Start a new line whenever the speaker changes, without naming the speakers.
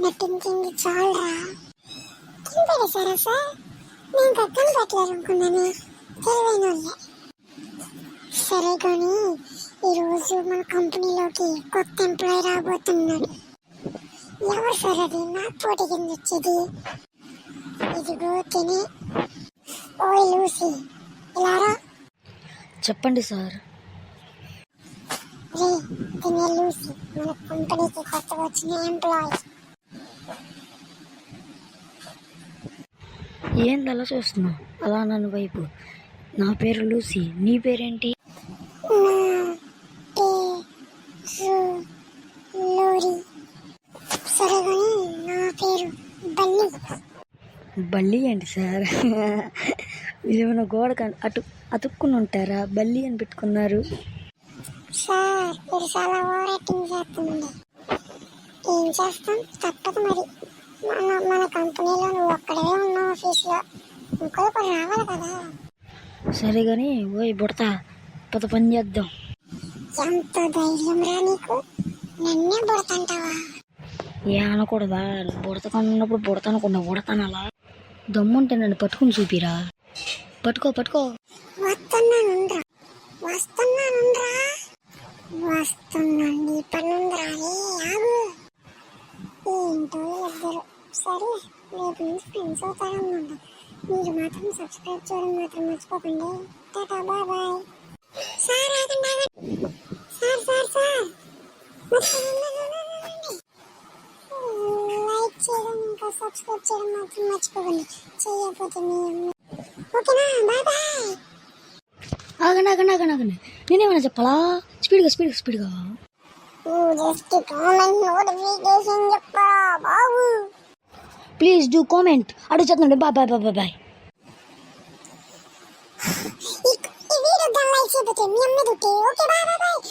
నటించింది చాలరా. కనిపెడేశారా సార్? నేను కనిపెట్టలేదనుకున్నాను. తెలివైన వాళ్ళే. సరే కానీ ఈరోజు మన కంపెనీలోకి కొత్త ఎంప్లాయీ రాబోతున్నాడు. ఎవరు సార్ అది? నా పోటీ కింద వచ్చేది. ఇదిగో తినే. ఓయ్ లూసీ, ఇలారా.
చెప్పండి సార్.
రే తినే లూసీ, మన కంపెనీకి కొత్తగా వచ్చిన ఎంప్లాయీ.
ఏంది అలా చూస్తున్నావు? అలా నన్ను వైపు. నా పేరు లూసీ. నీ పేరేంటి?
లోరీ. సరే కానీ నా పేరు బల్లి.
బల్లి ఏంటి సార్? మీరేమైనా గోడ అతుక్కుని ఉంటారా? బల్లి అని పెట్టుకున్నారు.
సార్ మీరు చాలా ఓవర్ యాక్టింగ్ చేస్తుందండి. ఏం చేస్తాం, తప్పదు మరి. మన కంపెనీలో నువ్వు ఒక్కడే ఉన్నావు ఆఫీస్లో, ఇంకో కూడా రావాలి కదా.
సరే కానీ ఓయ్ బుడతా, పద పని చేద్దాం.
ఎంత ధైర్యం రా నీకు? నన్నే బుడతంటావా?
ఏ అనకూడదా? బుడతకున్నప్పుడు బుడత అనుకున్నా. బుడతాను అలా. దమ్ముంటే నన్ను పట్టుకుని చూపిరా. పట్టుకో.
వస్తున్నానుండ్రా. వస్తున్నాను. ఈ పనుందిరా. ఆగు. ఏంటో ఇద్దరు. సరే రేపు నుంచి ఫ్రెండ్స్ అవుతారన్నమాట. మీరు మాత్రం సబ్స్క్రైబ్ చేయడం మాత్రం మర్చిపోకండి. Tata, bye bye. సార్ ఆగండి. సార్ లైక్ చేయడం ఇంకా సబ్స్క్రైబ్ చేయడం మాత్రం మర్చిపోకండి. చేయకపోతే మీ ఓకేనా? Bye bye.
ఆగండి. నేనేమైనా చెప్పాలా? స్పీడ్గా.
జస్ట్ కామెంట్ నోటిఫికేషన్ చెప్పరా బాబు.
Please do comment. అడుగు చెప్తాను. బాయ్.
ఈ వీడియో లైక్ చేయకపోతే మీ అమ్మ దుట్టే. Okay bye.